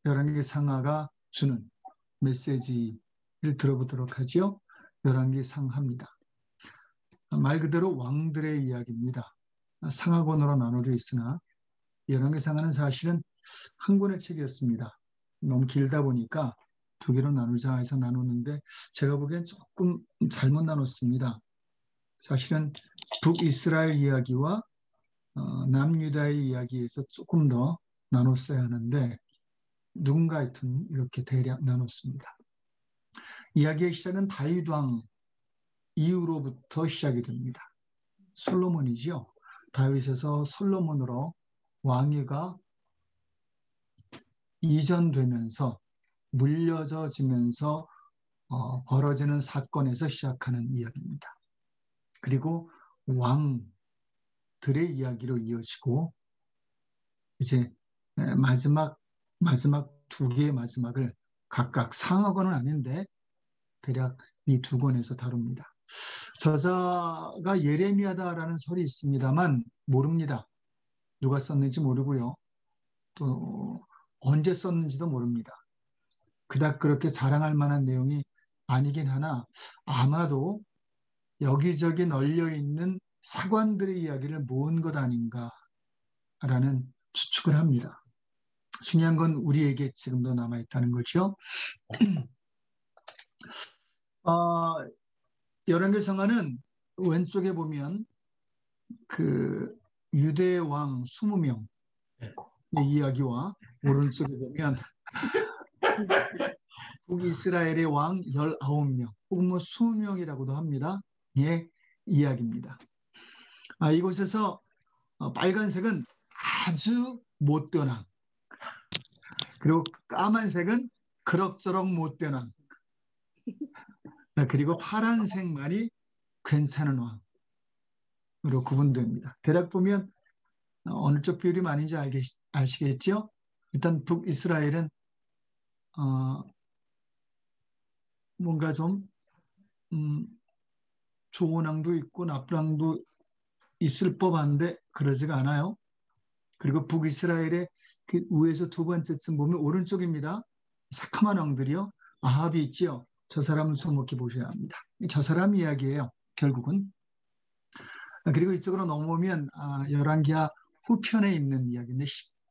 열왕기 상하가 주는 메시지를 들어보도록 하지요. 열왕기 상하입니다. 말 그대로 왕들의 이야기입니다. 상하권으로 나누려 있으나 열왕기 상하는 사실은 한 권의 책이었습니다. 너무 길다 보니까 두 개로 나누자 해서 나누는데 제가 보기엔 조금 잘못 나눴습니다. 사실은 북이스라엘 이야기와 남유다의 이야기에서 조금 더 나눴어야 하는데 누군가 하여튼 이렇게 대략 나눴습니다. 이야기의 시작은 다윗 왕 이후로부터 시작이 됩니다. 솔로몬이지요. 다윗에서 솔로몬으로 왕위가 이전되면서 물려져지면서 벌어지는 사건에서 시작하는 이야기입니다. 그리고 왕들의 이야기로 이어지고 이제 마지막 두 개의 마지막을 각각 상하권은 아닌데 대략 이 두 권에서 다룹니다. 저자가 예레미야다라는 설이 있습니다만 모릅니다. 누가 썼는지 모르고요. 또 언제 썼는지도 모릅니다. 그닥 그렇게 자랑할 만한 내용이 아니긴 하나 아마도 여기저기 널려있는 사관들의 이야기를 모은 것 아닌가라는 추측을 합니다. 중요한 건 우리에게 지금도 남아있다는 거죠. 열왕기 상하는 왼쪽에 보면 그 유대 왕 20명의 이야기와 오른쪽에 보면 북이스라엘의 왕 19명 혹은 뭐 20명이라고도 합니다. 예, 이야기입니다. 이곳에서 빨간색은 아주 못된 왕, 그리고 까만색은 그럭저럭 못된 왕, 그리고 파란색만이 괜찮은 왕으로 구분됩니다. 대략 보면 어느 쪽 비율이 많은지 아시겠죠? 일단 북이스라엘은 뭔가 좀 좋은 왕도 있고 나쁜 왕도 있을 법한데 그러지가 않아요. 그리고 북이스라엘의 그 위에서 두 번째쯤 보면 오른쪽입니다. 새카만 왕들이요. 아합이 있지요. 저 사람을 주목해 보셔야 합니다. 저 사람 이야기예요. 결국은. 그리고 이쪽으로 넘어오면 열왕기하 후편에 있는 이야기인데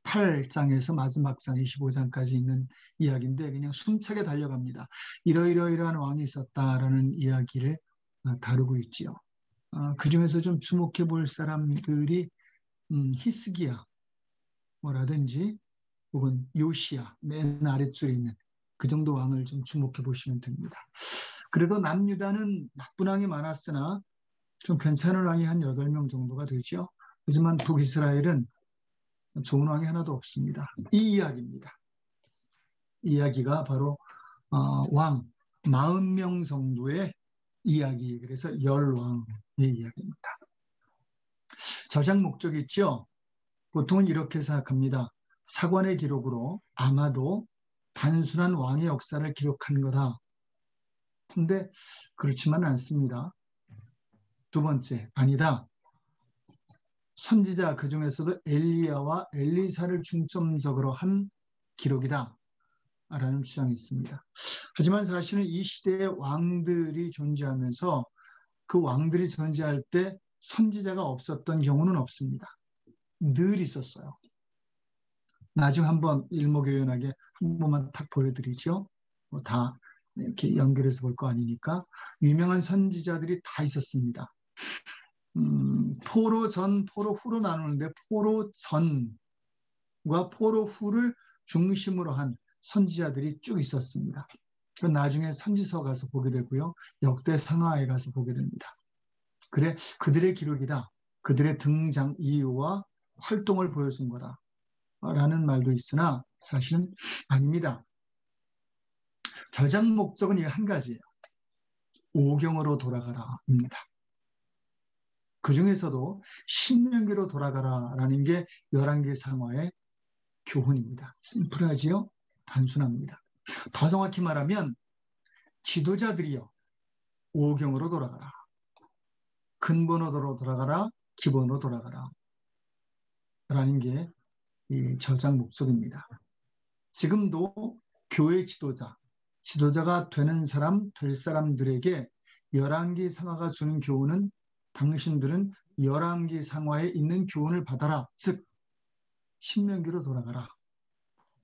18장에서 마지막 장 25장까지 있는 이야기인데 그냥 숨차게 달려갑니다. 이러이러이러한 왕이 있었다라는 이야기를 다루고 있지요. 그중에서 좀 주목해 볼 사람들이 히스기야 뭐라든지 혹은 요시야 맨 아래줄에 있는 그 정도 왕을 좀 주목해 보시면 됩니다. 그래도 남유다는 나쁜 왕이 많았으나 좀 괜찮은 왕이 한 8명 정도가 되죠. 하지만 북이스라엘은 좋은 왕이 하나도 없습니다. 이 이야기입니다. 이 이야기가 바로 왕 40명 정도의 이야기, 그래서 열왕의 이야기입니다. 저장 목적이 있죠. 보통은 이렇게 생각합니다. 사관의 기록으로 아마도 단순한 왕의 역사를 기록한 거다. 근데 그렇지만 않습니다. 두 번째, 아니다. 선지자 그중에서도 엘리야와 엘리사를 중점적으로 한 기록이다. 라는 주장이 있습니다. 하지만 사실은 이 시대에 왕들이 존재하면서 그 왕들이 존재할 때 선지자가 없었던 경우는 없습니다. 늘 있었어요. 나중에 한번 일목요연하게 한 번만 탁 보여드리죠. 다 이렇게 연결해서 볼 거 아니니까 유명한 선지자들이 다 있었습니다. 포로 전, 포로 후로 나누는데 포로 전과 포로 후를 중심으로 한 선지자들이 쭉 있었습니다. 그 나중에 선지서 가서 보게 되고요. 역대 상하에 가서 보게 됩니다. 그래, 그들의 기록이다. 그들의 등장 이유와 활동을 보여준 거다. 라는 말도 있으나 사실은 아닙니다. 저장 목적은 이 한 가지예요. 오경으로 돌아가라입니다. 그 중에서도 신명기로 돌아가라라는 게 열왕기 상하의 교훈입니다. 심플하지요? 단순합니다. 더 정확히 말하면 지도자들이요. 오경으로 돌아가라. 근본으로 돌아가라. 기본으로 돌아가라. 라는 게 이 저장 목적입니다. 지금도 교회 지도자가 되는 사람, 될 사람들에게 열왕기 상하가 주는 교훈은 당신들은 열왕기 상하에 있는 교훈을 받아라. 즉 신명기로 돌아가라.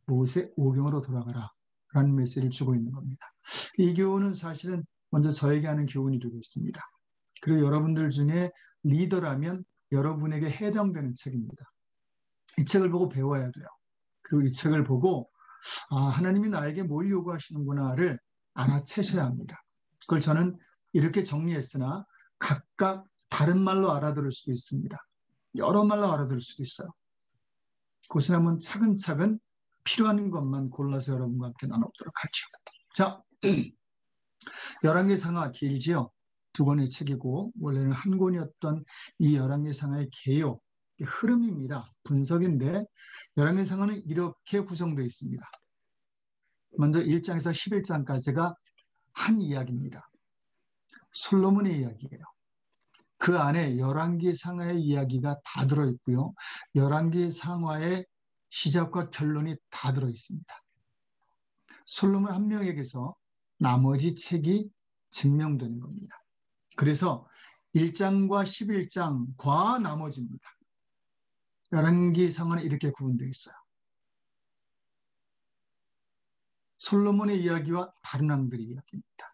모세 오경으로 돌아가라. 라는 메시지를 주고 있는 겁니다. 이 교훈은 사실은 먼저 저에게 하는 교훈이 되겠습니다. 그리고 여러분들 중에 리더라면 여러분에게 해당되는 책입니다. 이 책을 보고 배워야 돼요. 그리고 이 책을 보고 하나님이 나에게 뭘 요구하시는구나를 알아채셔야 합니다. 그걸 저는 이렇게 정리했으나 각각 다른 말로 알아들을 수도 있습니다. 여러 말로 알아들을 수도 있어요. 그것을 한번 차근차근 필요한 것만 골라서 여러분과 함께 나눠보도록 하죠. 자, 열왕기 상하 길지요. 두 권의 책이고 원래는 한 권이었던 이 열왕기 상하의 개요, 흐름입니다. 분석인데 열왕기 상하는 이렇게 구성되어 있습니다. 먼저 1장에서 11장까지가 한 이야기입니다. 솔로몬의 이야기예요. 그 안에 열왕기 상하의 이야기가 다 들어있고요. 열왕기 상하의 시작과 결론이 다 들어있습니다. 솔로몬 한 명에게서 나머지 책이 증명되는 겁니다. 그래서 1장과 11장과 나머지입니다. 열왕기 상하는 이렇게 구분되어 있어요. 솔로몬의 이야기와 다른 왕들의 이야기입니다.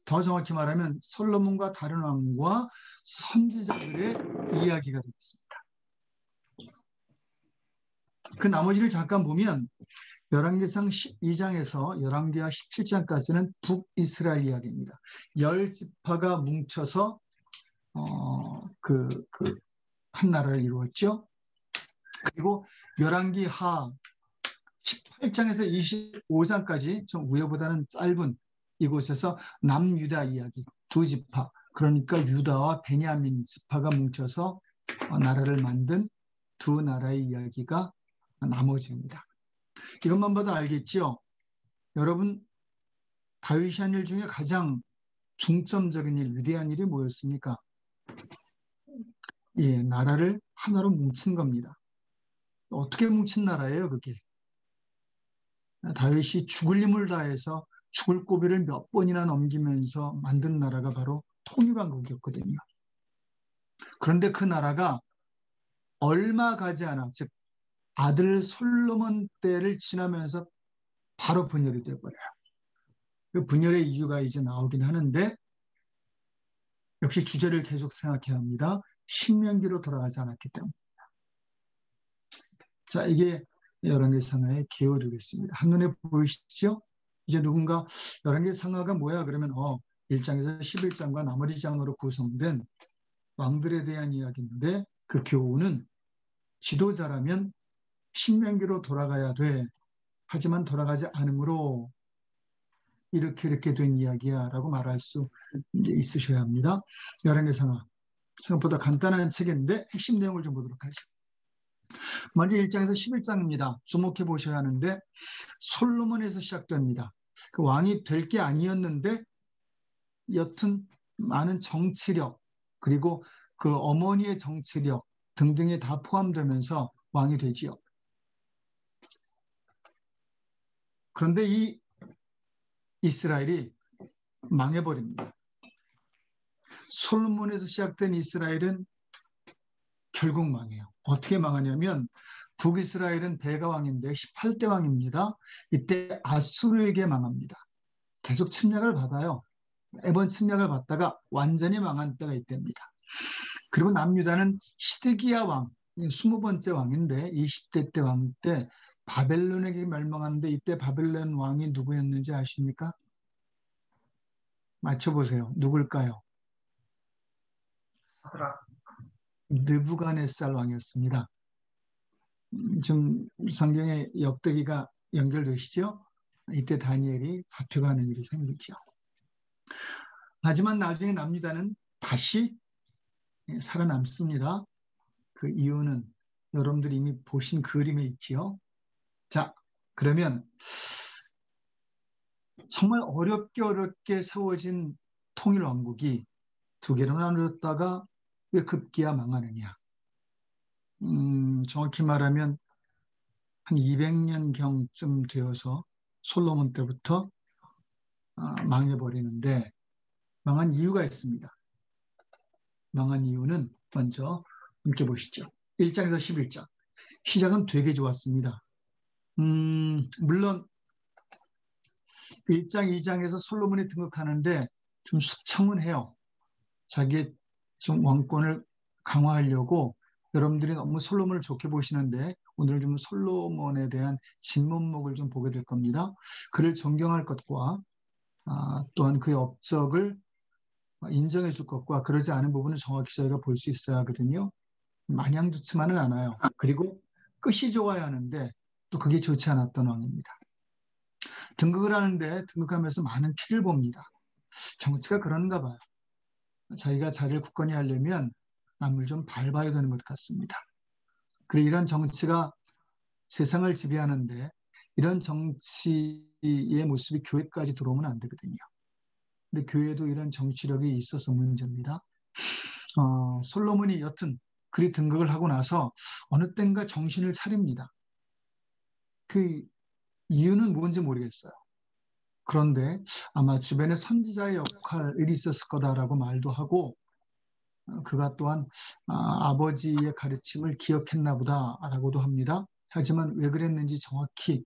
더 정확히 말하면 솔로몬과 다른 왕과 선지자들의 이야기가 되겠습니다. 그 나머지를 잠깐 보면 열왕기상 12장에서 열왕기하 17장까지는 북이스라엘 이야기입니다. 10지파가 뭉쳐서 한 나라를 이루었죠. 그리고 열왕기하 18장에서 25장까지 좀 위에보다는 짧은 이곳에서 남유다 이야기, 두 지파, 그러니까 유다와 베냐민 지파가 뭉쳐서 나라를 만든 두 나라의 이야기가 나머지입니다. 이것만 봐도 알겠지요? 여러분, 다윗이 한 일 중에 가장 중점적인 일, 위대한 일이 뭐였습니까? 예, 나라를 하나로 뭉친 겁니다. 어떻게 뭉친 나라예요, 그게? 다윗이 죽을 힘을 다해서 죽을 고비를 몇 번이나 넘기면서 만든 나라가 바로 통일왕국이었거든요. 그런데 그 나라가 얼마 가지 않아, 즉 아들 솔로몬 때를 지나면서 바로 분열이 되어버려요. 그 분열의 이유가 이제 나오긴 하는데 역시 주제를 계속 생각해야 합니다. 신명기로 돌아가지 않았기 때문입니다. 자, 이게 열왕기 상하의 개요 되겠습니다. 한눈에 보이시죠? 이제 누군가 열왕기 상하가 뭐야? 그러면 1장에서 11장과 나머지 장으로 구성된 왕들에 대한 이야기인데 그 교훈은 지도자라면 신명기로 돌아가야 돼. 하지만 돌아가지 않으므로 이렇게 된 이야기야 라고 말할 수 있으셔야 합니다. 열왕기 상하. 생각보다 간단한 책인데 핵심 내용을 좀 보도록 하죠. 먼저 1장에서 11장입니다. 주목해 보셔야 하는데 솔로몬에서 시작됩니다. 그 왕이 될 게 아니었는데 여튼 많은 정치력 그리고 그 어머니의 정치력 등등이 다 포함되면서 왕이 되지요. 그런데 이 이스라엘이 망해버립니다. 솔로몬에서 시작된 이스라엘은 결국 망해요. 어떻게 망하냐면 북이스라엘은 베가 왕인데 18대 왕입니다. 이때 아수르에게 망합니다. 계속 침략을 받아요. 매번 침략을 받다가 완전히 망한 때가 이때입니다. 그리고 남유다는 시드기야 왕, 20번째 왕인데 20대 때 왕 때 바벨론에게 멸망하는데 이때 바벨론 왕이 누구였는지 아십니까? 맞춰보세요. 누굴까요? 느부갓네살 왕이었습니다. 좀 성경의 역대기가 연결되시죠? 이때 다니엘이 잡혀가는 일이 생기죠. 하지만 나중에 남유다는 다시 살아남습니다. 그 이유는 여러분들이 이미 보신 그림에 있지요. 자, 그러면 정말 어렵게 세워진 통일왕국이 두 개로 나누었다가 왜 급기야 망하느냐. 정확히 말하면 한 200년경쯤 되어서 솔로몬 때부터 망해버리는데 망한 이유가 있습니다. 망한 이유는 먼저 함께 보시죠. 1장에서 11장. 시작은 되게 좋았습니다. 물론 1장, 2장에서 솔로몬이 등극하는데 좀 숙청은 해요. 자기의 좀 왕권을 강화하려고 여러분들이 너무 솔로몬을 좋게 보시는데 오늘 좀 솔로몬에 대한 진면목을 좀 보게 될 겁니다. 그를 존경할 것과 또한 그의 업적을 인정해 줄 것과 그러지 않은 부분은 정확히 저희가 볼 수 있어야 하거든요. 마냥 좋지만은 않아요. 그리고 끝이 좋아야 하는데 또 그게 좋지 않았던 왕입니다. 등극을 하는데 등극하면서 많은 피를 봅니다. 정치가 그런가 봐요. 자기가 자리를 굳건히 하려면 남을 좀 밟아야 되는 것 같습니다. 그리고 이런 정치가 세상을 지배하는데 이런 정치의 모습이 교회까지 들어오면 안 되거든요. 근데 교회도 이런 정치력이 있어서 문제입니다. 솔로몬이 여튼 그리 등극을 하고 나서 어느 땐가 정신을 차립니다. 그 이유는 뭔지 모르겠어요. 그런데 아마 주변에 선지자의 역할이 있었을 거다라고 말도 하고 그가 또한 아버지의 가르침을 기억했나 보다라고도 합니다. 하지만 왜 그랬는지 정확히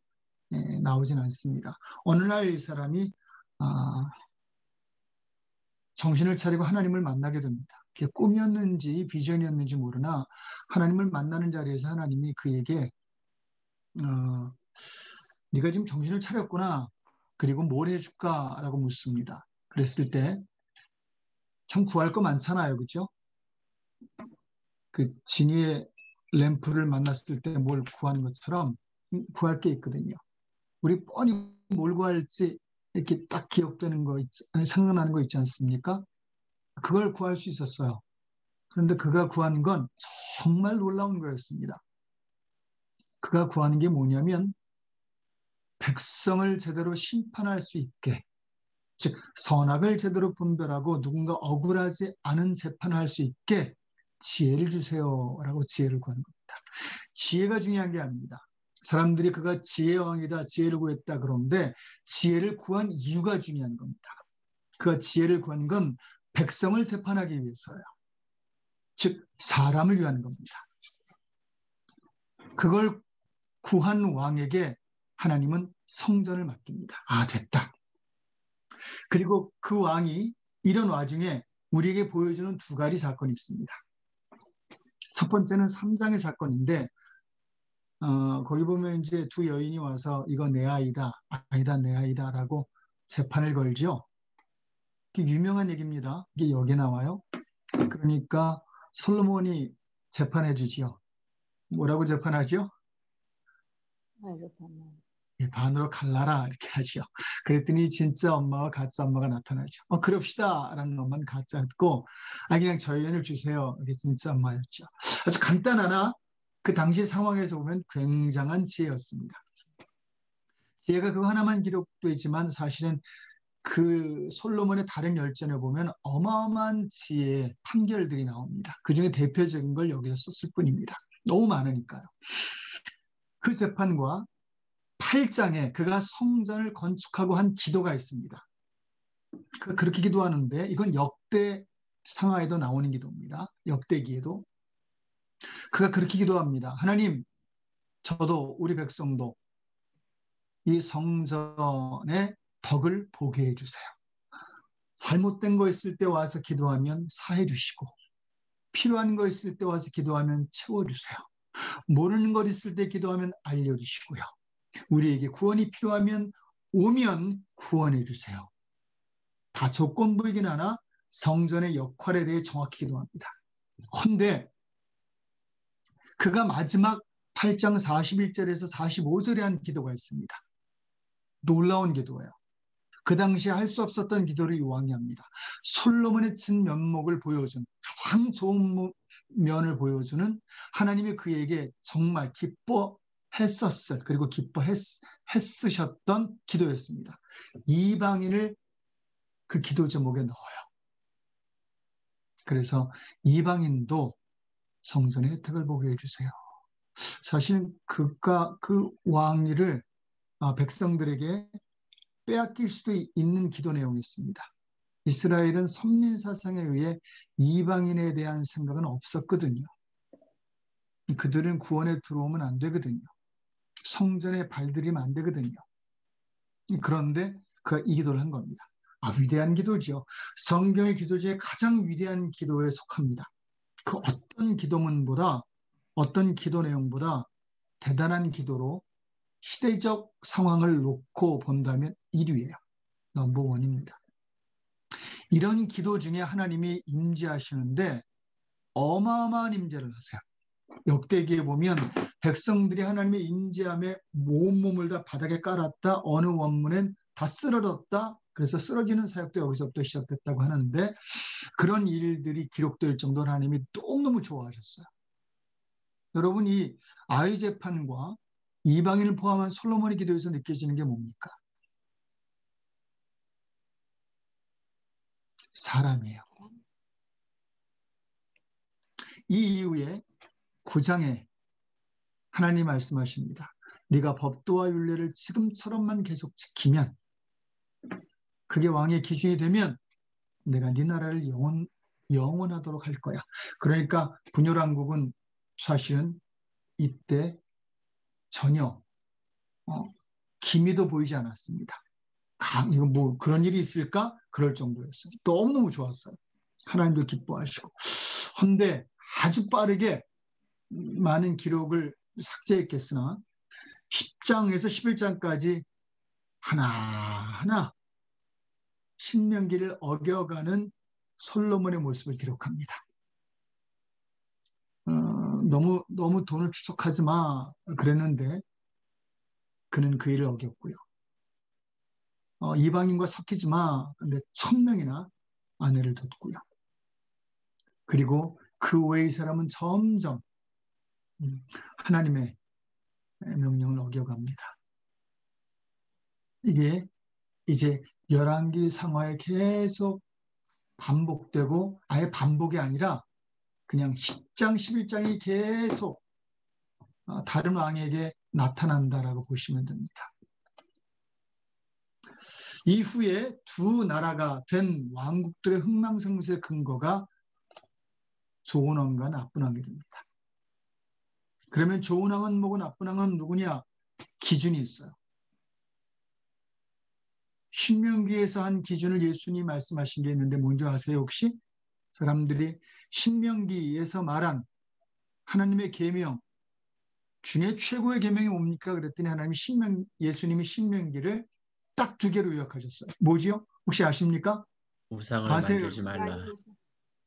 나오진 않습니다. 어느 날 이 사람이 정신을 차리고 하나님을 만나게 됩니다. 그게 꿈이었는지 비전이었는지 모르나 하나님을 만나는 자리에서 하나님이 그에게 네가 지금 정신을 차렸구나. 그리고 뭘 해줄까라고 묻습니다. 그랬을 때 참 구할 거 많잖아요. 그죠? 그 진이의 램프를 만났을 때 뭘 구하는 것처럼 구할 게 있거든요. 우리 뻔히 뭘 구할지 이렇게 딱 기억되는 거, 생각나는 거 있지 않습니까? 그걸 구할 수 있었어요. 그런데 그가 구한 건 정말 놀라운 거였습니다. 그가 구하는 게 뭐냐면 백성을 제대로 심판할 수 있게, 즉 선악을 제대로 분별하고 누군가 억울하지 않은 재판을 할 수 있게 지혜를 주세요라고 지혜를 구하는 겁니다. 지혜가 중요한 게 아닙니다. 사람들이 그가 지혜의 왕이다, 지혜를 구했다 그러는데 지혜를 구한 이유가 중요한 겁니다. 그가 지혜를 구한 건 백성을 재판하기 위해서요. 즉 사람을 위한 겁니다. 그걸 구한 왕에게 하나님은 성전을 맡깁니다. 됐다. 그리고 그 왕이 이런 와중에 우리에게 보여주는 두 가지 사건이 있습니다. 첫 번째는 3장의 사건인데 거기 보면 이제 두 여인이 와서 이거 내 아이다, 아니다, 내 아이다라고 재판을 걸죠. 이게 유명한 얘기입니다. 이게 여기 나와요. 그러니까 솔로몬이 재판해 주지요. 뭐라고 재판하죠? 반으로 갈라라 이렇게 하죠. 그랬더니 진짜 엄마와 가짜 엄마가 나타나죠. 그럽시다 라는 엄마는 가짜였고 그냥 저희연을 주세요. 이게 진짜 엄마였죠. 아주 간단하나 그 당시 상황에서 보면 굉장한 지혜였습니다. 지혜가 그거 하나만 기록되어 있지만 사실은 그 솔로몬의 다른 열전에 보면 어마어마한 지혜의 판결들이 나옵니다. 그중에 대표적인 걸 여기서 썼을 뿐입니다. 너무 많으니까요. 그 재판과 8장에 그가 성전을 건축하고 한 기도가 있습니다. 그렇게 기도하는데 이건 역대 상하에도 나오는 기도입니다. 역대기에도. 그가 그렇게 기도합니다. 하나님, 저도 우리 백성도 이 성전의 덕을 보게 해주세요. 잘못된 거 있을 때 와서 기도하면 사해 주시고 필요한 거 있을 때 와서 기도하면 채워주세요. 모르는 것 있을 때 기도하면 알려주시고요. 우리에게 구원이 필요하면 오면 구원해 주세요. 다 조건부이긴 하나 성전의 역할에 대해 정확히 기도합니다. 헌데 그가 마지막 8장 41절에서 45절에 한 기도가 있습니다. 놀라운 기도예요. 그 당시에 할 수 없었던 기도를 이 왕이 합니다. 솔로몬의 진면목을 보여준 가장 좋은 면을 보여주는 하나님이 그에게 정말 기뻐했었을 그리고 기뻐했으셨던 기도였습니다. 이방인을 그 기도 제목에 넣어요. 그래서 이방인도 성전의 혜택을 보게 해주세요. 사실 그가 그 왕위를 백성들에게 빼앗길 수도 있는 기도 내용이 있습니다. 이스라엘은 선민 사상에 의해 이방인에 대한 생각은 없었거든요. 그들은 구원에 들어오면 안 되거든요. 성전에 발들이면 안 되거든요. 그런데 그가 이 기도를 한 겁니다. 위대한 기도죠. 성경의 기도 중에 가장 위대한 기도에 속합니다. 그 어떤 기도문보다, 어떤 기도 내용보다 대단한 기도로 시대적 상황을 놓고 본다면 1위예요. 넘버원입니다. 이런 기도 중에 하나님이 임재하시는데 어마어마한 임재를 하세요. 역대기에 보면 백성들이 하나님의 임재함에 온몸을 다 바닥에 깔았다. 어느 원문엔 다 쓰러졌다. 그래서 쓰러지는 사역도 여기서부터 시작됐다고 하는데 그런 일들이 기록될 정도로 하나님이 너무너무 좋아하셨어요. 여러분, 이 아이 재판과 이방인을 포함한 솔로몬의 기도에서 느껴지는 게 뭡니까? 사랑이에요. 이 이후에 9장에 하나님 말씀하십니다. 네가 법도와 율례를 지금처럼만 계속 지키면, 그게 왕의 기준이 되면 내가 네 나라를 영원하도록 할 거야. 그러니까 분열왕국은 사실은 이때 전혀 기미도 보이지 않았습니다. 이거 뭐 그런 일이 있을까? 그럴 정도였어요. 너무너무 좋았어요. 하나님도 기뻐하시고. 헌데 아주 빠르게 많은 기록을 삭제했겠으나 10장에서 11장까지 하나하나 신명기를 어겨가는 솔로몬의 모습을 기록합니다. 너무 돈을 추적하지 마 그랬는데 그는 그 일을 어겼고요. 이방인과 섞이지 마. 근데 1000명이나 아내를 뒀고요. 그리고 그 외의 사람은 점점 하나님의 명령을 어겨갑니다. 이게 이제 열왕기 상하에 계속 반복되고 아예 반복이 아니라 그냥 10장, 11장이 계속 다른 왕에게 나타난다라고 보시면 됩니다. 이후에 두 나라가 된 왕국들의 흥망성쇠의 근거가 좋은 왕과 나쁜 왕이 됩니다. 그러면 좋은 왕은 뭐고 나쁜 왕은 누구냐? 기준이 있어요. 신명기에서 한 기준을 예수님이 말씀하신 게 있는데 뭔지 아세요 혹시? 사람들이 신명기에서 말한 하나님의 계명 중에 최고의 계명이 뭡니까? 그랬더니 예수님이 신명기를 딱 2개로 요약하셨어요. 뭐지요? 혹시 아십니까? 우상을 아세요? 만들지 말라.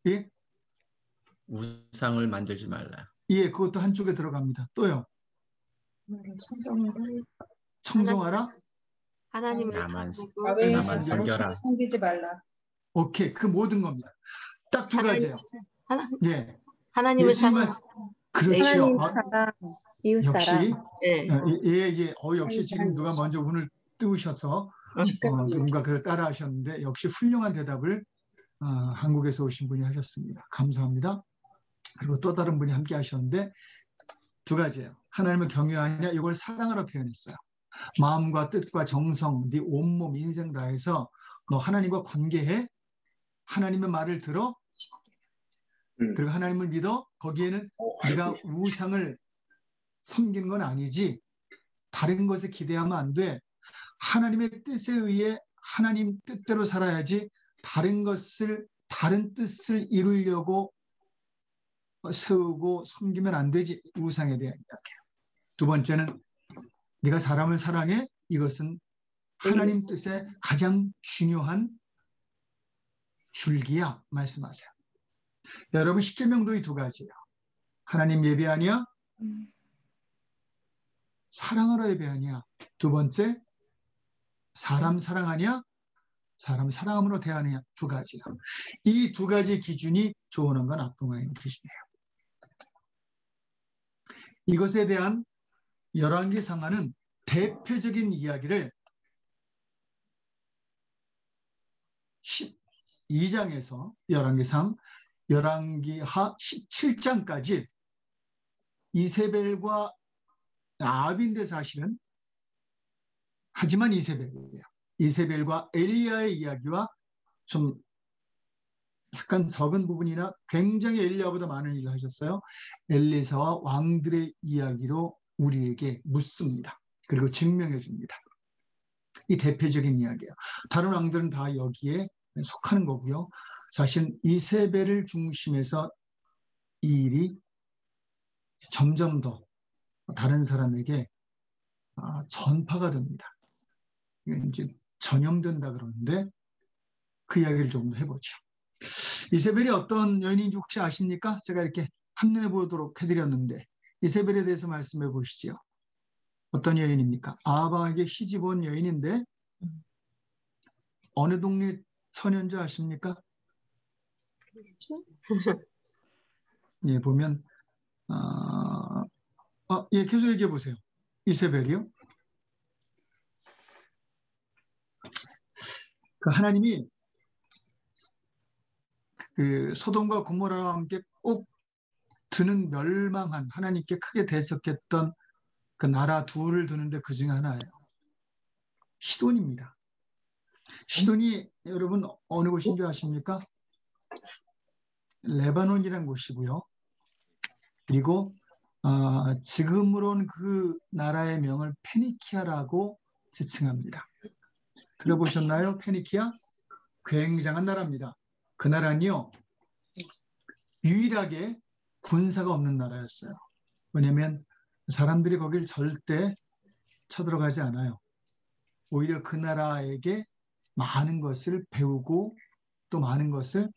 예? 우상을 만들지 말라. 예, 그것도 한쪽에 들어갑니다. 또요? 청종하라? 하나님을 나만 나만 섬겨라. 섬기지 말라. 오케이, 그 모든 겁니다. 딱 2가지예요. 예, 하나님을 예수님 사랑. 그렇죠. 하나님 사랑, 이웃 역시 사랑. 예. 예. 역시 지금 누가 먼저 운을 띄우셔서 누군가 그걸 따라하셨는데 역시 훌륭한 대답을 한국에서 오신 분이 하셨습니다. 감사합니다. 그리고 또 다른 분이 함께 하셨는데 2가지예요. 하나님을 경외하냐 이걸 사랑으로 표현했어요. 마음과 뜻과 정성, 네 온몸 인생 다해서 너 하나님과 관계해. 하나님의 말을 들어. 그리고 하나님을 믿어. 거기에는 네가 우상을 섬기는 건 아니지. 다른 것에 기대하면 안 돼. 하나님의 뜻에 의해 하나님 뜻대로 살아야지 다른 뜻을 이루려고 세우고 섬기면 안 되지. 우상에 대한 이야기예요. 2번째는 네가 사람을 사랑해. 이것은 하나님 뜻의 가장 중요한 줄기야 말씀하세요. 여러분 십계명도 이 2가지예요. 하나님 예배하냐? 사랑으로 예배하냐? 2번째 사람 사랑하냐? 사람 사랑함으로 대하느냐? 2가지예요. 이 2가지 기준이 좋은 왕과 나쁜 왕의 기준이에요. 이것에 대한 열왕기 상하는 대표적인 이야기를 12장에서 열왕기하 17장까지 이세벨과 아합인데 사실은, 하지만 이세벨이에요. 이세벨과 엘리야의 이야기와 좀 약간 적은 부분이나 굉장히 엘리야보다 많은 일을 하셨어요. 엘리사와 왕들의 이야기로 우리에게 묻습니다. 그리고 증명해 줍니다. 이 대표적인 이야기예요. 다른 왕들은 다 여기에 속하는 거고요. 사실 이세벨을 중심해서 이 일이 점점 더 다른 사람에게 전파가 됩니다. 이제 전염된다 그러는데 그 이야기를 좀 더 해보죠. 이세벨이 어떤 여인인지 혹시 아십니까? 제가 이렇게 한눈에 보도록 해드렸는데 이세벨에 대해서 말씀해 보시죠. 어떤 여인입니까? 아합에게 시집 온 여인인데 어느 동네 처녀인지 아십니까? 예, 보면 예, 계속 얘기해 보세요. 이세벨이요? 그 하나님이 그 소돔과 고모라와 함께 꼭 드는 멸망한 하나님께 크게 대적했던 그 나라 둘을 드는데 그 중에 하나예요. 시돈입니다. 시돈이 여러분 어느 곳인 줄 아십니까? 레바논이라는 곳이고요. 그리고 지금으로는 그 나라의 명을 페니키아라고 지칭합니다. 들어보셨나요? 페니키아? 굉장한 나라입니다. 그 나라는요, 유일하게 군사가 없는 나라였어요. 왜냐하면 사람들이 거길 절대 쳐들어가지 않아요. 오히려 그 나라에게 많은 것을 배우고 또 많은 것을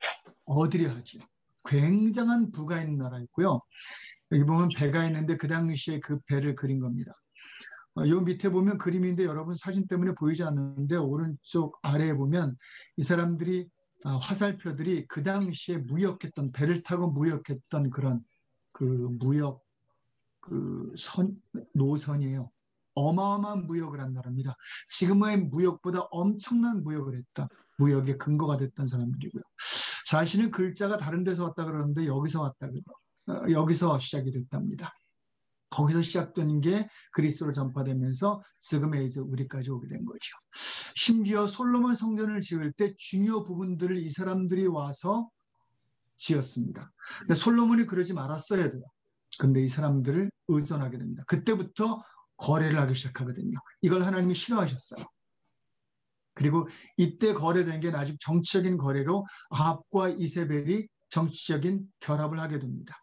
얻으려 하죠. 굉장한 부가 있는 나라였고요. 여기 보면 배가 있는데 그 당시에 그 배를 그린 겁니다. 요 밑에 보면 그림인데 여러분 사진 때문에 보이지 않는데 오른쪽 아래에 보면 이 사람들이 화살표들이 그 당시에 무역했던 배를 타고 무역했던 그런 그 무역 노선이에요. 어마어마한 무역을 한 나라입니다. 지금의 무역보다 엄청난 무역을 했다. 무역의 근거가 됐던 사람들이고요. 자신은 글자가 다른 데서 왔다 그러는데 여기서 왔다 그래요. 여기서 시작이 됐답니다. 거기서 시작된 게 그리스로 전파되면서 지금의 이제 우리까지 오게 된 거죠. 심지어 솔로몬 성전을 지을 때 중요 부분들을 이 사람들이 와서 지었습니다. 근데 솔로몬이 그러지 말았어야 돼요. 근데 이 사람들을 의존하게 됩니다. 그때부터 거래를 하기 시작하거든요. 이걸 하나님이 싫어하셨어요. 그리고 이때 거래된 게 아직 정치적인 거래로 아합과 이세벨이 정치적인 결합을 하게 됩니다.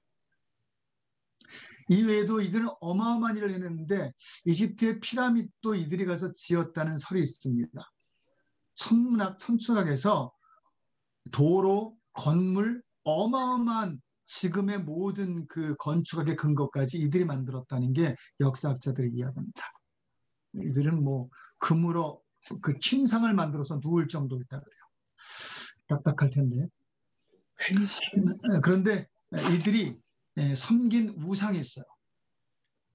이외에도 이들은 어마어마한 일을 했는데 이집트의 피라밋도 이들이 가서 지었다는 설이 있습니다. 천문학에서 도로, 건물, 어마어마한 지금의 모든 그 건축학의 근거까지 이들이 만들었다는 게 역사학자들의 이야기입니다. 이들은 뭐 금으로 그 침상을 만들어서 누울 정도였다 그래요. 딱딱할 텐데. 그런데 이들이 섬긴 우상이 있어요.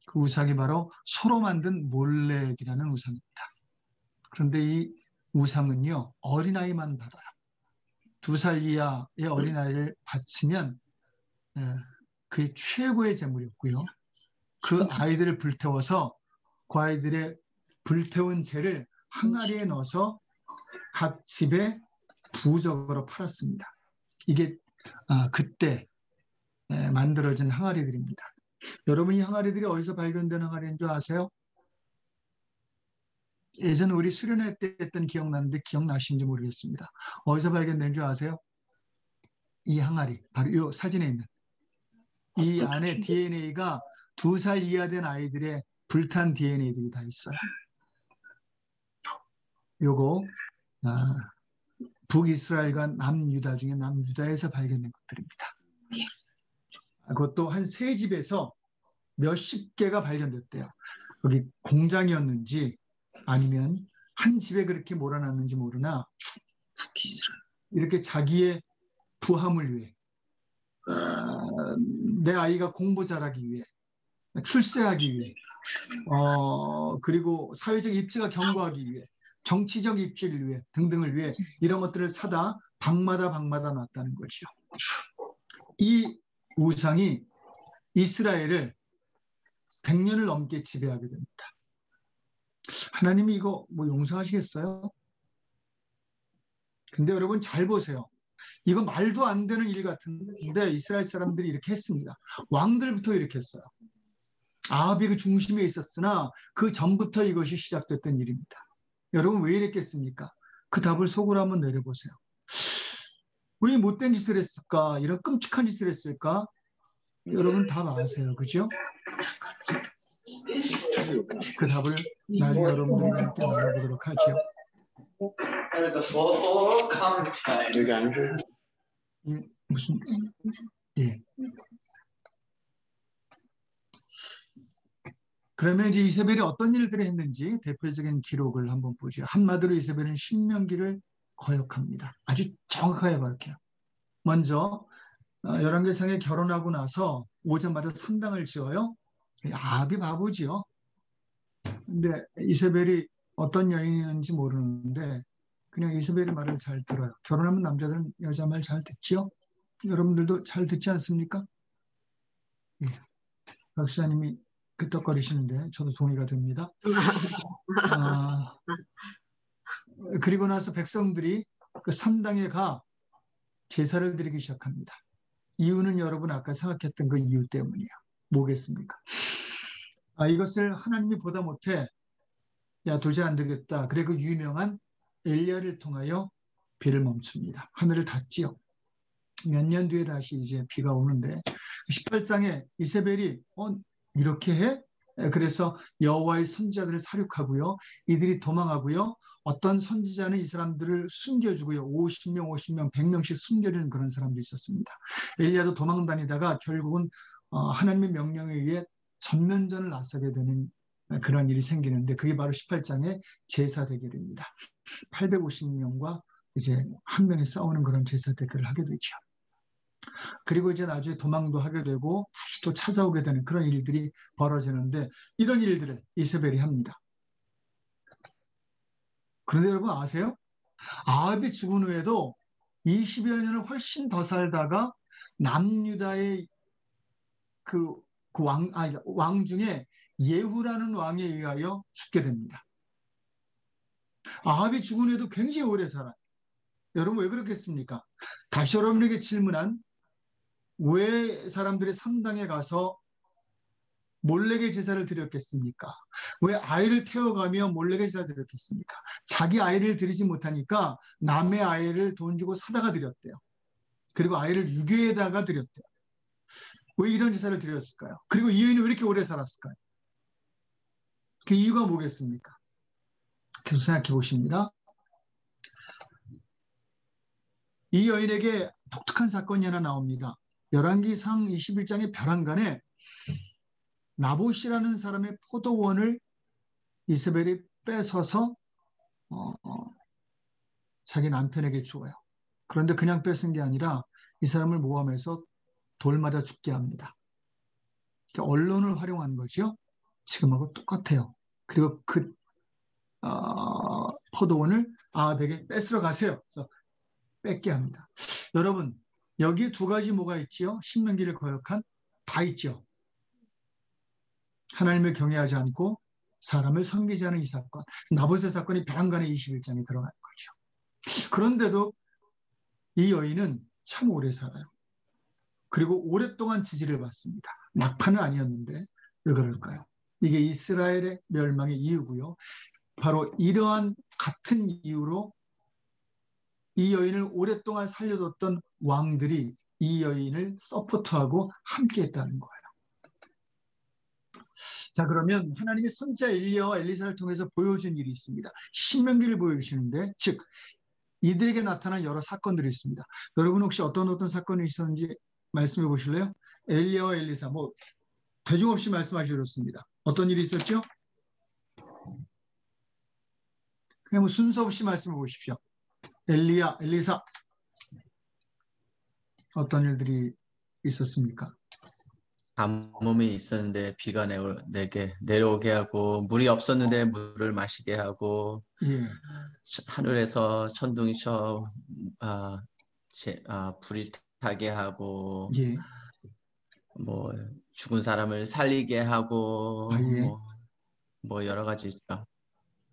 그 우상이 바로 소로 만든 몰렉이라는 우상입니다. 그런데 이 우상은요, 어린아이만 받아요. 2살 이하의 어린아이를 바치면 그게 최고의 제물이었고요. 그 아이들을 불태워서 그 아이들의 불태운 재를 항아리에 넣어서 각 집에 부적으로 팔았습니다. 이게 그때 만들어진 항아리들입니다. 여러분 이 항아리들이 어디서 발견된 항아리인 줄 아세요? 예전 우리 수련회 때 했던 기억나는데 기억나시는지 모르겠습니다. 어디서 발견된 줄 아세요? 이 항아리, 바로 이 사진에 있는 이 안에 DNA가 2살 이하 된 아이들의 불탄 DNA들이 다 있어요. 요거 북이스라엘과 남유다 중에 남유다에서 발견된 것들입니다. 그것도 한 3집에서 몇십 개가 발견됐대요. 거기 공장이었는지 아니면 한 집에 그렇게 몰아놨는지 모르나 이렇게 자기의 부함을 위해 내 아이가 공부 잘하기 위해 출세하기 위해 그리고 사회적 입지가 견고하기 위해 정치적 입지를 위해 등등을 위해 이런 것들을 사다 방마다 놨다는 거죠. 이 우상이 이스라엘을 100년을 넘게 지배하게 됩니다. 하나님이 이거 뭐 용서하시겠어요? 근데 여러분 잘 보세요. 이거 말도 안 되는 일 같은데 이스라엘 사람들이 이렇게 했습니다. 왕들부터 이렇게 했어요. 아합이 그 중심에 있었으나 그 전부터 이것이 시작됐던 일입니다. 여러분 왜 이랬겠습니까? 그 답을 속으로 한번 내려보세요. 왜 못된 짓을 했을까? 이런 끔찍한 짓을 했을까? 여러분 답 아세요. 그죠? 그 답을 나중에 여러분들과 함께 나눠보도록 하죠. 여기 안 줘. 무슨 예. 그러면 이제 이세벨이 어떤 일들을 했는지 대표적인 기록을 한번 보죠. 한마디로 이세벨은 신명기를 거역합니다. 아주 정확하게 밝혀요. 먼저 열왕기상에 결혼하고 나서 오자마자 산당을 지어요. 아합이 바보지요. 근데 이세벨이 어떤 여인이었는지 모르는데 그냥 이세벨의 말을 잘 들어요. 결혼하면 남자들은 여자 말 잘 듣지요? 여러분들도 잘 듣지 않습니까? 예. 박사님이 끄떡거리시는데 저도 동의가 됩니다. 그리고 나서 백성들이 그 산당에 가 제사를 드리기 시작합니다. 이유는 여러분 아까 생각했던 그 이유 때문이에요. 뭐겠습니까? 이것을 하나님이 보다 못해 야 도저히 안 되겠다. 그래 그 유명한 엘리야를 통하여 비를 멈춥니다. 하늘을 닫지요. 몇 년 뒤에 다시 이제 비가 오는데 18장에 이세벨이 이렇게 해? 그래서 여호와의 선지자들을 사륙하고요. 이들이 도망하고요. 어떤 선지자는 이 사람들을 숨겨주고요. 50명, 100명씩 숨겨주는 그런 사람도 있었습니다. 엘리야도 도망 다니다가 결국은 하나님의 명령에 의해 전면전을 나서게 되는 그런 일이 생기는데 그게 바로 18장의 제사 대결입니다. 850명과 이제 한 명이 싸우는 그런 제사 대결을 하게 되죠. 그리고 이제 나중에 도망도 하게 되고 다시 또 찾아오게 되는 그런 일들이 벌어지는데 이런 일들을 이세벨이 합니다. 그런데 여러분 아세요? 아합이 죽은 후에도 20여 년을 훨씬 더 살다가 남유다의 왕 중에 예후라는 왕에 의하여 죽게 됩니다. 아합이 죽은 후에도 굉장히 오래 살아요. 여러분 왜 그렇겠습니까? 다시 여러분에게 질문한 왜 사람들이 산당에 가서 몰래게 제사를 드렸겠습니까? 왜 아이를 태워가며 몰래게 제사를 드렸겠습니까? 자기 아이를 드리지 못하니까 남의 아이를 돈 주고 사다가 드렸대요. 그리고 아이를 유괴에다가 드렸대요. 왜 이런 제사를 드렸을까요? 그리고 이 여인이 왜 이렇게 오래 살았을까요? 그 이유가 뭐겠습니까? 계속 생각해 보십니다. 이 여인에게 독특한 사건이 하나 나옵니다. 열왕기상 21장의 벼랑간에 나봇이라는 사람의 포도원을 이세벨이 뺏어서 자기 남편에게 주어요. 그런데 그냥 뺏은 게 아니라 이 사람을 모함해서 돌 맞아 죽게 합니다. 언론을 활용한 거죠. 지금하고 똑같아요. 그리고 그 포도원을 아합에게 뺏으러 가세요. 그래서 뺏게 합니다. 여러분 여기에 두 가지 뭐가 있지요? 신명기를 거역한 다 있죠. 하나님을 경외하지 않고 사람을 섬기지 않은 이 사건. 나봇의 사건이 벼랑간의 21장에 들어가는 거죠. 그런데도 이 여인은 참 오래 살아요. 그리고 오랫동안 지지를 받습니다. 막판은 아니었는데 왜 그럴까요? 이게 이스라엘의 멸망의 이유고요. 바로 이러한 같은 이유로 이 여인을 오랫동안 살려뒀던 왕들이 이 여인을 서포트하고 함께했다는 거예요. 자, 그러면 하나님이 선지자 엘리야와 엘리사를 통해서 보여준 일이 있습니다. 신명기를 보여주시는데, 즉 이들에게 나타난 여러 사건들이 있습니다. 여러분 혹시 어떤 사건이 있었는지 말씀해 보실래요? 엘리야와 엘리사, 대중 없이 말씀하시겠습니다. 어떤 일이 있었죠? 그냥 순서 없이 말씀해 보십시오. 엘리야, 엘리사, 어떤 일들이 있었습니까? 가뭄이 있었는데 비가 내려오게 하고, 물이 없었는데 물을 마시게 하고, 예. 하늘에서 천둥이 쳐 불이 타게 하고, 예. 죽은 사람을 살리게 하고 예. 뭐 여러 가지 있죠.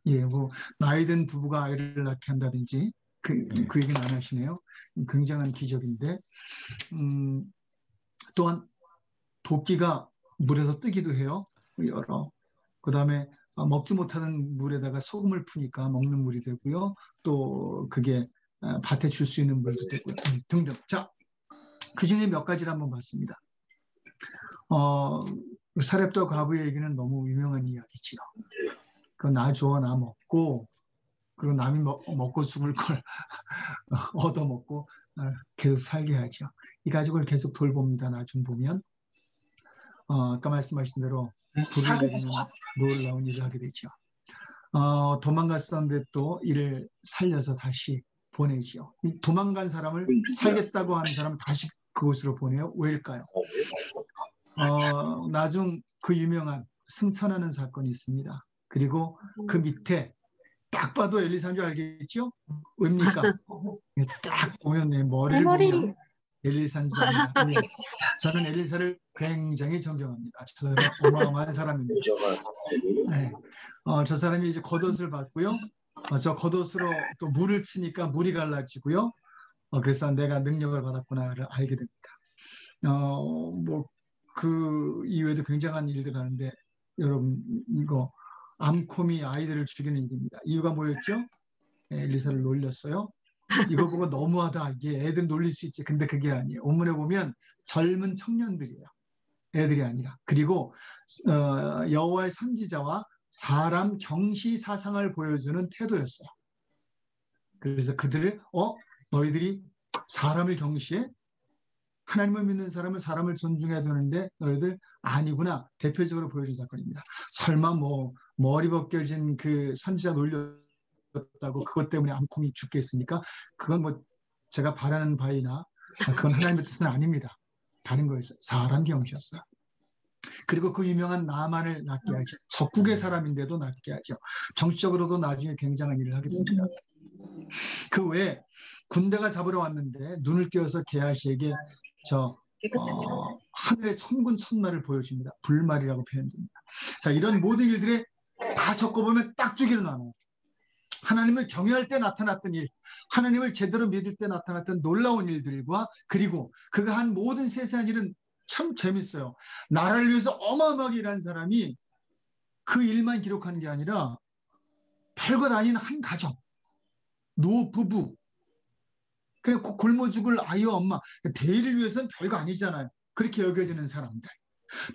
예, 뭐 나이든 부부가 아이를 낳게 한다든지 그 얘기는 안 하시네요. 굉장한 기적인데 또한 도끼가 물에서 뜨기도 해요. 여러. 그다음에 먹지 못하는 물에다가 소금을 푸니까 먹는 물이 되고요. 또 그게 밭에 줄 수 있는 물도 되고요. 등등. 자, 그 중에 몇 가지를 한번 봤습니다. 사렙과 과부의 얘기는 너무 유명한 이야기지요. 그 나 줘, 나 먹고, 그리고 남이 먹고 죽을 걸 얻어먹고 계속 살게 하죠. 이 가족을 계속 돌봅니다. 나중 보면. 아까 말씀하신 대로 불을 내리는 놀라운 일을 하게 되죠. 도망갔었는데 또 이를 살려서 다시 보내지요. 도망간 사람을 살겠다고 하는 사람을 다시 그곳으로 보내요. 왜일까요? 나중 그 유명한 승천하는 사건이 있습니다. 그리고 그 밑에 딱 봐도 엘리사인 줄 알겠죠? 왜입니까? 딱 보면 내 머리를 보면 엘리사인 줄 압니다. 예. 저는 엘리사를 굉장히 존경합니다. 저 사람은 어마어마한 사람입니다. 네. 저 사람이 이제 겉옷을 받고요. 저 겉옷으로 또 물을 치니까 물이 갈라지고요. 그래서 내가 능력을 받았구나를 알게 됩니다. 뭐 그 이후에도 굉장한 일들 하는데 여러분 이거 암콤이 아이들을 죽이는 일입니다. 이유가 뭐였죠? 엘리사를 놀렸어요. 이거 보고 너무하다. 이게 애들 놀릴 수 있지. 근데 그게 아니에요. 본문에 보면 젊은 청년들이에요. 애들이 아니라. 그리고 여호와의 선지자와 사람 경시 사상을 보여주는 태도였어요. 그래서 그들을 너희들이 사람을 경시해? 하나님을 믿는 사람은 사람을 존중해야 되는데 너희들 아니구나. 대표적으로 보여준 사건입니다. 설마 뭐 머리 벗겨진 그 선지자 놀렸다고 그것 때문에 암콤이 죽겠습니까? 그건 뭐 제가 바라는 바이나 그건 하나님의 뜻은 아닙니다. 다른 거였어요. 사람 경시였어요. 그리고 그 유명한 나만을 낫게 하죠. 적국의 사람인데도 낫게 하죠. 정치적으로도 나중에 굉장한 일을 하게 됩니다. 그 외에 군대가 잡으러 왔는데 눈을 띄어서 게하시에게 하늘의 천군 천마를 보여줍니다. 불말이라고 표현됩니다. 자, 이런 모든 일들에 다 섞어보면 딱 두 개로 나눠요. 하나님을 경외할 때 나타났던 일, 하나님을 제대로 믿을 때 나타났던 놀라운 일들과 그리고 그가 한 모든 세세한 일은 참 재밌어요. 나라를 위해서 어마어마하게 일한 사람이 그 일만 기록한 게 아니라 별것 아닌 한 가정, 노부부, 그냥 굶어 죽을 아이와 엄마, 대의를 위해서는 별거 아니잖아요. 그렇게 여겨지는 사람들.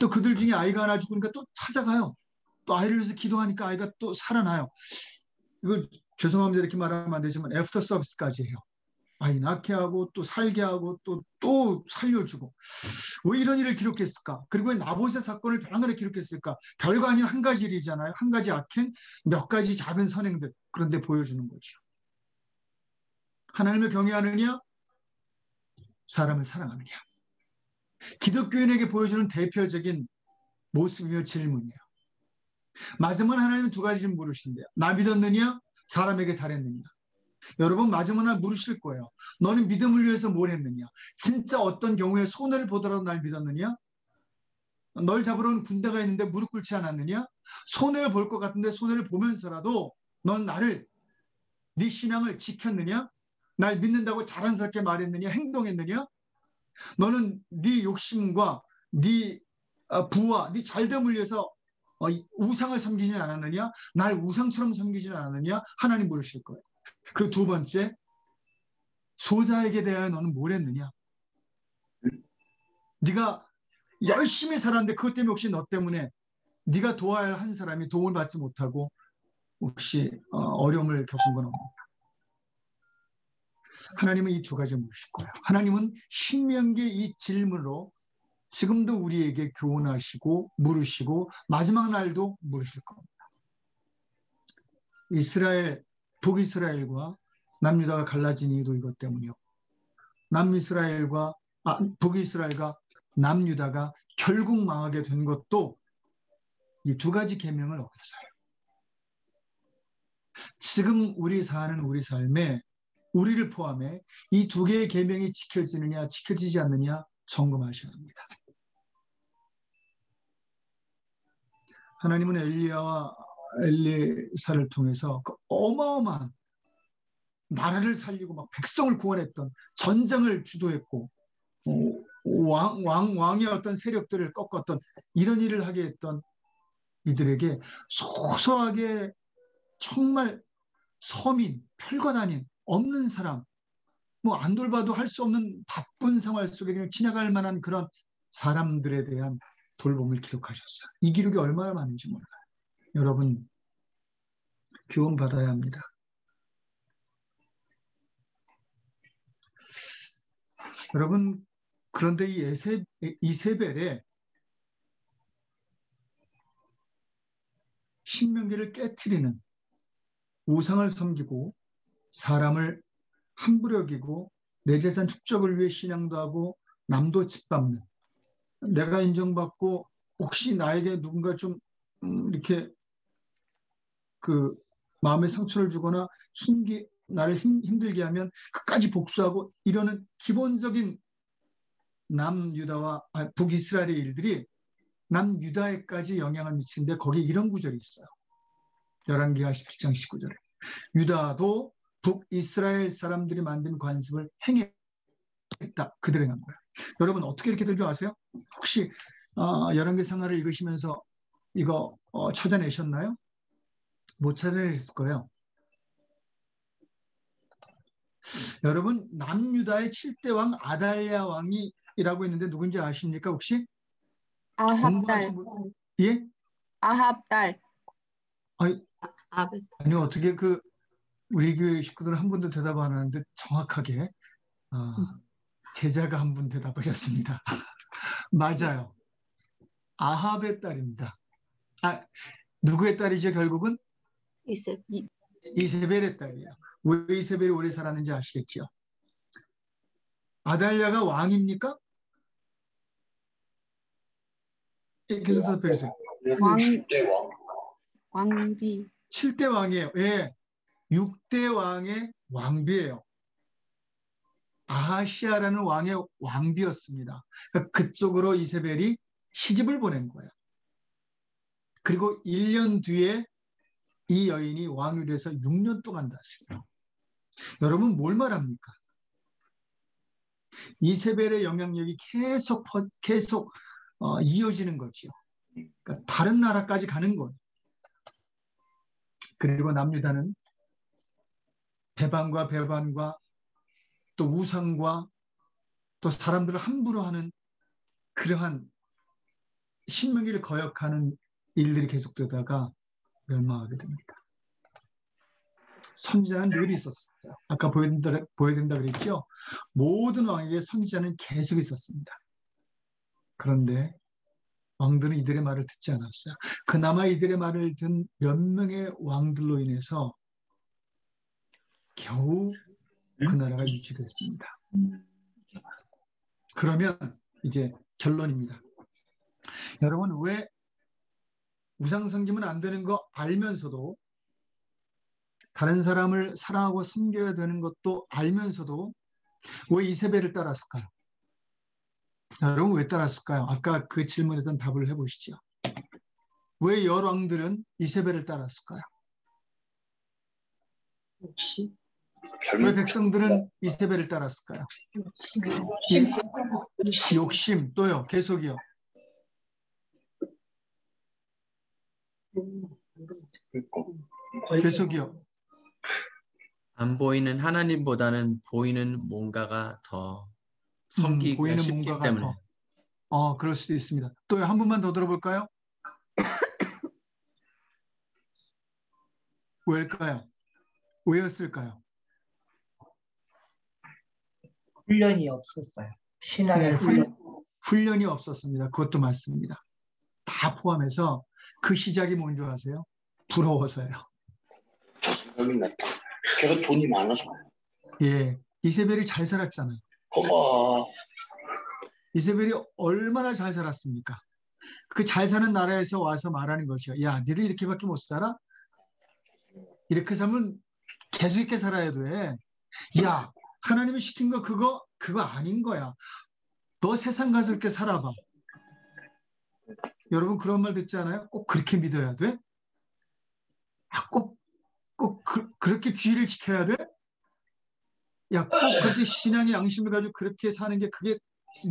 또 그들 중에 아이가 하나 죽으니까 또 찾아가요. 또 아이를 위해서 기도하니까 아이가 또 살아나요. 이걸 죄송합니다 이렇게 말하면 안 되지만 애프터 서비스까지 해요. 아이 낳게 하고 또 살게 하고 또 살려주고. 왜 이런 일을 기록했을까? 그리고 왜 나봇의 사건을 별하게 기록했을까? 별거 아닌 한 가지 일이잖아요. 한 가지 악행, 몇 가지 작은 선행들. 그런데 보여주는 거죠. 하나님을 경외하느냐? 사람을 사랑하느냐? 기독교인에게 보여주는 대표적인 모습이며 질문이에요. 맞으면 하나님은 두 가지를 물으신대요. 나 믿었느냐? 사람에게 잘했느냐? 여러분 맞으면 하나 물으실 거예요. 너는 믿음을 위해서 뭘 했느냐? 진짜 어떤 경우에 손해를 보더라도 날 믿었느냐? 널 잡으러 온 군대가 있는데 무릎 꿇지 않았느냐? 손해를 볼 것 같은데 손해를 보면서라도 넌 나를, 네 신앙을 지켰느냐? 날 믿는다고 자랑스럽게 말했느냐? 행동했느냐? 너는 네 욕심과 네 부와 네 잘됨을 위해서 우상을 섬기지 않았느냐? 날 우상처럼 섬기지 않았느냐? 하나님 물으실 거예요. 그리고 두 번째, 소자에게 대하여 너는 뭘 했느냐? 네가 열심히 살았는데 그것 때문에 혹시 너 때문에 네가 도와야 할 한 사람이 도움을 받지 못하고 혹시 어려움을 겪은 건 없는가? 하나님은 이 두 가지를 물으실 거예요. 하나님은 신명기의 이 질문으로 지금도 우리에게 교훈하시고 물으시고 마지막 날도 물으실 겁니다. 북이스라엘과 남유다가 갈라진 이유도 이것 때문이요. 북이스라엘과 남유다가 결국 망하게 된 것도 이 두 가지 계명을 어겨서요. 지금 우리 사는 우리 삶에 우리를 포함해 이 두 개의 계명이 지켜지느냐 지켜지지 않느냐 점검하셔야 합니다. 하나님은 엘리야와 엘리사를 통해서 그 어마어마한 나라를 살리고 막 백성을 구원했던 전쟁을 주도했고 왕의 어떤 세력들을 꺾었던 이런 일을 하게 했던 이들에게 소소하게 정말 서민, 별것 아닌 없는 사람, 뭐 안 돌봐도 할 수 없는 바쁜 생활 속에 그냥 지나갈 만한 그런 사람들에 대한 돌봄을 기록하셨어요. 이 기록이 얼마나 많은지 몰라요. 여러분, 교훈 받아야 합니다. 여러분, 그런데 이 이세벨의 신명기를 깨트리는 우상을 섬기고 사람을 함부로 여기고 내 재산 축적을 위해 신앙도 하고 남도 짓밟는, 내가 인정받고 혹시 나에게 누군가 좀 이렇게 그 마음의 상처를 주거나 나를 힘들게 하면 끝까지 복수하고 이러는 기본적인 남유다와 북이스라엘의 일들이 남유다에까지 영향을 미치는데 거기에 이런 구절이 있어요. 열왕기하 17장 19절에 유다도 북이스라엘 사람들이 만든 관습을 행했다. 그대로 행한 거예요. 여러분 어떻게 이렇게 될 줄 아세요? 혹시 열왕기 상하를 읽으시면서 이거 찾아내셨나요? 못 찾아내셨을 거예요. 여러분 남유다의 7대 왕 아달랴 왕이라고 했는데 누군지 아십니까 혹시? 아합달. 예? 아합달. 아니 어떻게 우리 교회 식구들은 한 분도 대답 안 하는데 정확하게 제자가 한 분 대답하셨습니다. 맞아요. 아합의 딸입니다. 누구의 딸이죠 결국은? 이세벨의 딸이에요. 왜 이세벨이 오래 살았는지 아시겠죠? 아달랴가 왕입니까? 계속 대답해주세요. 왕비. 7대 왕이에요. 예. 6대 왕의 왕비예요. 아하시아라는 왕의 왕비였습니다. 그러니까 그쪽으로 이세벨이 시집을 보낸 거예요. 그리고 1년 뒤에 이 여인이 왕이 돼서 6년 동안 다스려요. 여러분 뭘 말합니까? 이세벨의 영향력이 계속 이어지는 거지요. 그러니까 다른 나라까지 가는 거예요. 그리고 남유다는 배반과 또 우상과 또 사람들을 함부로 하는 그러한 신명기를 거역하는 일들이 계속되다가 멸망하게 됩니다. 선지자는 늘 있었어요. 아까 보여드린다 그랬죠? 모든 왕에게 선지자는 계속 있었습니다. 그런데 왕들은 이들의 말을 듣지 않았어요. 그나마 이들의 말을 든 몇 명의 왕들로 인해서 겨우 그 나라가 유지됐습니다. 그러면 이제 결론입니다. 여러분 왜 우상 섬기면 안 되는 거 알면서도 다른 사람을 사랑하고 섬겨야 되는 것도 알면서도 왜 이세벨을 따랐을까요? 여러분 왜 따랐을까요? 아까 그 질문에 대한 답을 해보시죠. 왜 열왕들은 이세벨을 따랐을까요? 왜 백성들은 이세벨을 따랐을까요? 욕심 또요. 계속이요. 계속이요. 안 보이는 하나님보다는 보이는 뭔가가 더 섬기기가 보이는 쉽기 뭔가가 때문에. 그럴 수도 있습니다. 또 한 번만 더 들어볼까요? 왜일까요? 왜였을까요? 훈련이 없었어요. 신앙의 훈련이 없었습니다. 그것도 맞습니다. 다 포함해서 그 시작이 뭔지 아세요? 부러워서요. 저 생각이 났다. 걔가 돈이 많아서. 예, 이세벨이 잘 살았잖아요. 이세벨이 얼마나 잘 살았습니까? 그 잘 사는 나라에서 와서 말하는 것이요. 야, 니들 이렇게밖에 못 살아? 이렇게 살면 계속 있게 살아야 돼. 야, 하나님이 시킨 거 그거 아닌 거야. 너 세상 가서 이렇게 살아봐. 여러분 그런 말 듣지 않아요? 꼭 그렇게 믿어야 돼? 꼭 그렇게 주의를 지켜야 돼? 야, 꼭 그렇게 신앙의 양심을 가지고 그렇게 사는 게 그게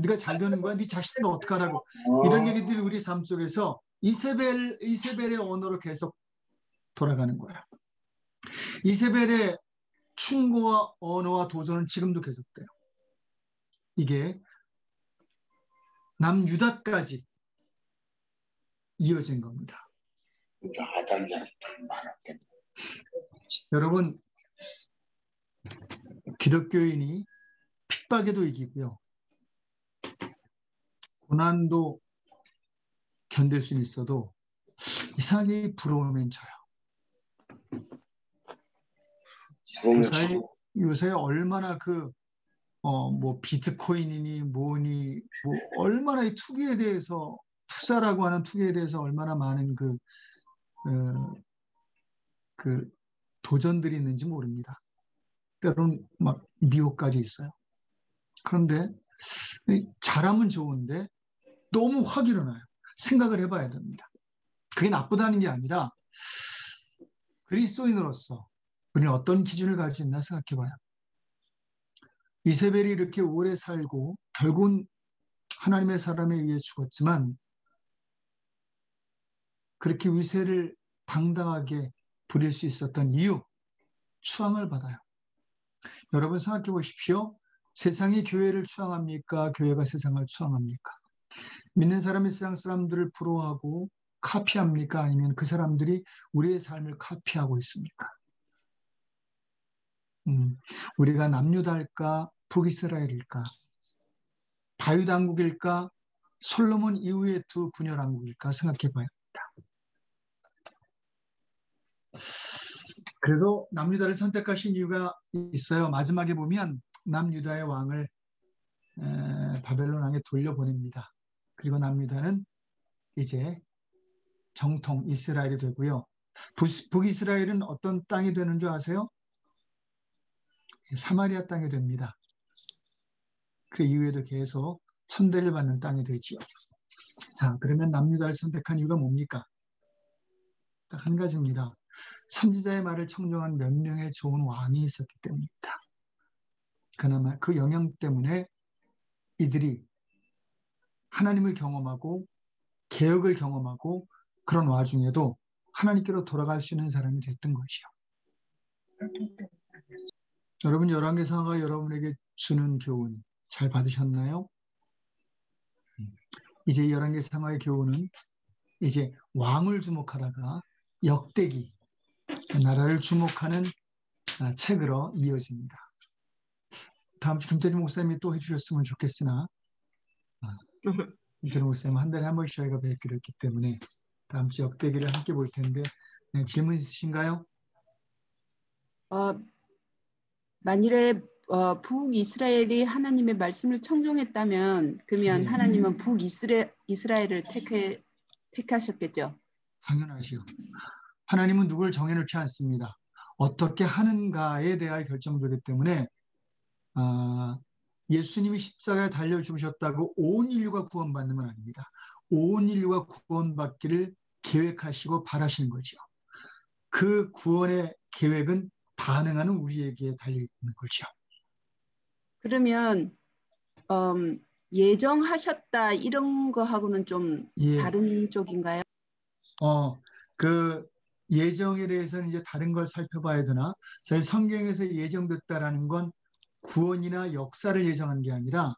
네가 잘 되는 거야? 네 자식들은 어떡하라고? 이런 얘기들이 우리 삶 속에서 이세벨의 언어로 계속 돌아가는 거야. 이세벨의 충고와 언어와 도전은 지금도 계속돼요. 이게 남유다까지 이어진 겁니다. 아달리아는 돈 많았겠네. 여러분, 기독교인이 핍박에도 이기고요. 고난도 견딜 수 있어도 이상하게 부러우면 져요. 요새 얼마나 뭐 비트코인이니 뭐니 뭐 얼마나 이 투기에 대해서 투자라고 하는 투기에 대해서 얼마나 많은 그 도전들이 있는지 모릅니다. 때로는 막 미혹까지 있어요. 그런데 잘하면 좋은데 너무 확 일어나요. 생각을 해봐야 됩니다. 그게 나쁘다는 게 아니라 그리스도인으로서 우리는 어떤 기준을 가지고 있나 생각해봐요. 이세벨이 이렇게 오래 살고 결국은 하나님의 사람에 의해 죽었지만 그렇게 위세를 당당하게 부릴 수 있었던 이유, 추앙을 받아요. 여러분 생각해 보십시오. 세상이 교회를 추앙합니까? 교회가 세상을 추앙합니까? 믿는 사람이 세상 사람들을 부러워하고 카피합니까? 아니면 그 사람들이 우리의 삶을 카피하고 있습니까? 우리가 남유다일까? 북이스라엘일까? 다윗 왕국일까? 솔로몬 이후의 두 분열 왕국일까? 생각해 봐야 합니다. 그래도 남유다를 선택하신 이유가 있어요. 마지막에 보면 남유다의 왕을 바벨론 왕에 돌려보냅니다. 그리고 남유다는 이제 정통 이스라엘이 되고요. 북이스라엘은 어떤 땅이 되는 줄 아세요? 사마리아 땅이 됩니다. 그 이후에도 계속 천대를 받는 땅이 되지요. 자, 그러면 남유다를 선택한 이유가 뭡니까? 딱 한 가지입니다. 선지자의 말을 청종한 몇 명의 좋은 왕이 있었기 때문입니다. 그나마 그 영향 때문에 이들이 하나님을 경험하고 개혁을 경험하고 그런 와중에도 하나님께로 돌아갈 수 있는 사람이 됐던 것이요. 여러분 열왕기상하가 여러분에게 주는 교훈 잘 받으셨나요? 이제 열왕기상하의 교훈은 이제 왕을 주목하다가 역대기, 나라를 주목하는 책으로 이어집니다. 다음 주 김태준 목사님이 또 해주셨으면 좋겠으나 김태준 목사님 한 달에 한 번씩 저희가 뵙기로 했기 때문에 다음 주 역대기를 함께 볼 텐데 질문 있으신가요? 만일에 북이스라엘이 하나님의 말씀을 청종했다면 그러면 하나님은 북이스라엘을 택하셨겠죠? 당연하지요. 하나님은 누구를 정해놓지 않습니다. 어떻게 하는가에 대하여 결정되기 때문에 예수님이 십자가에 달려 죽으셨다고 온 인류가 구원받는 건 아닙니다. 온 인류가 구원받기를 계획하시고 바라시는 거죠. 그 구원의 계획은 반응하는 우리에게 달려있는 거죠. 그러면 예정하셨다 이런 거하고는 좀 다른 쪽인가요? 그 예정에 대해서는 이제 다른 걸 살펴봐야 되나? 사실 성경에서 예정됐다라는 건 구원이나 역사를 예정한 게 아니라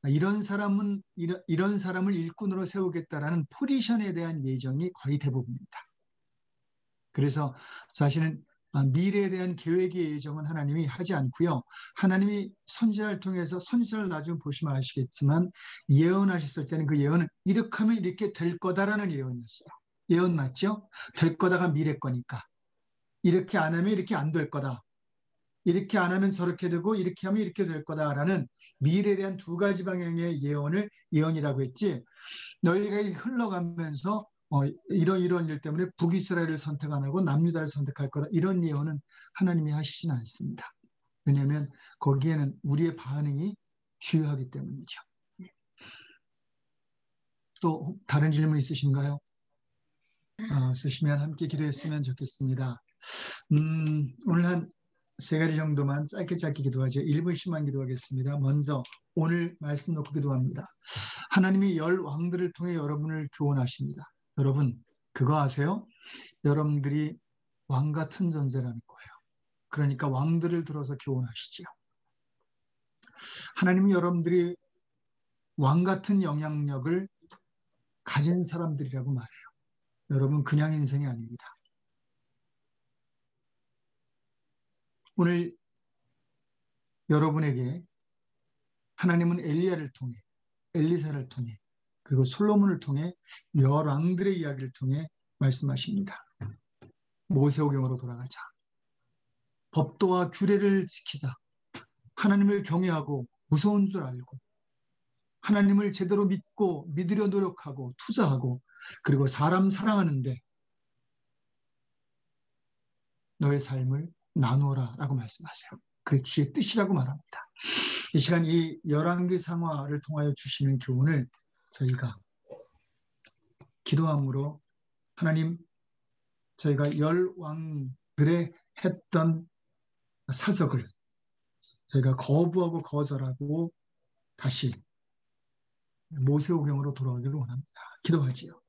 이런 사람을 일꾼으로 세우겠다라는 포지션에 대한 예정이 거의 대부분입니다. 그래서 사실은 미래에 대한 계획의 예정은 하나님이 하지 않고요. 하나님이 선지자를 통해서 선지자를 나중에 보시면 아시겠지만 예언하셨을 때는 그 예언은 이렇게 하면 이렇게 될 거다라는 예언이었어요. 예언 맞죠? 될 거다가 미래 거니까. 이렇게 안 하면 이렇게 안 될 거다. 이렇게 안 하면 저렇게 되고 이렇게 하면 이렇게 될 거다라는 미래에 대한 두 가지 방향의 예언을 예언이라고 했지. 너희가 흘러가면서 이런 일 때문에 북이스라엘을 선택 안 하고 남유다를 선택할 거다. 이런 예언은 하나님이 하시진 않습니다. 왜냐하면 거기에는 우리의 반응이 주요하기 때문이죠. 또 다른 질문 있으신가요? 없으시면 함께 기도했으면 좋겠습니다. 오늘 한 3가지 정도만 짧게 기도하죠. 1분씩만 기도하겠습니다. 먼저 오늘 말씀 놓고 기도합니다. 하나님이 10왕들을 통해 여러분을 교훈하십니다. 여러분 그거 아세요? 여러분들이 왕 같은 존재라는 거예요. 그러니까 왕들을 들어서 교훈하시지요. 하나님이 여러분들이 왕 같은 영향력을 가진 사람들이라고 말해요. 여러분 그냥 인생이 아닙니다. 오늘 여러분에게 하나님은 엘리야를 통해, 엘리사를 통해, 그리고 솔로몬을 통해 열왕들의 이야기를 통해 말씀하십니다. 모세오경으로 돌아가자. 법도와 규례를 지키자. 하나님을 경외하고 무서운 줄 알고 하나님을 제대로 믿고 믿으려 노력하고 투자하고 그리고 사람 사랑하는데 너의 삶을 나누어라 라고 말씀하세요. 그 주의 뜻이라고 말합니다. 이 시간 이 열왕기 상화를 통하여 주시는 교훈을 저희가 기도함으로 하나님 저희가 열왕들의 했던 사적을 저희가 거부하고 거절하고 다시 모세오경으로 돌아오기를 원합니다. 기도하지요.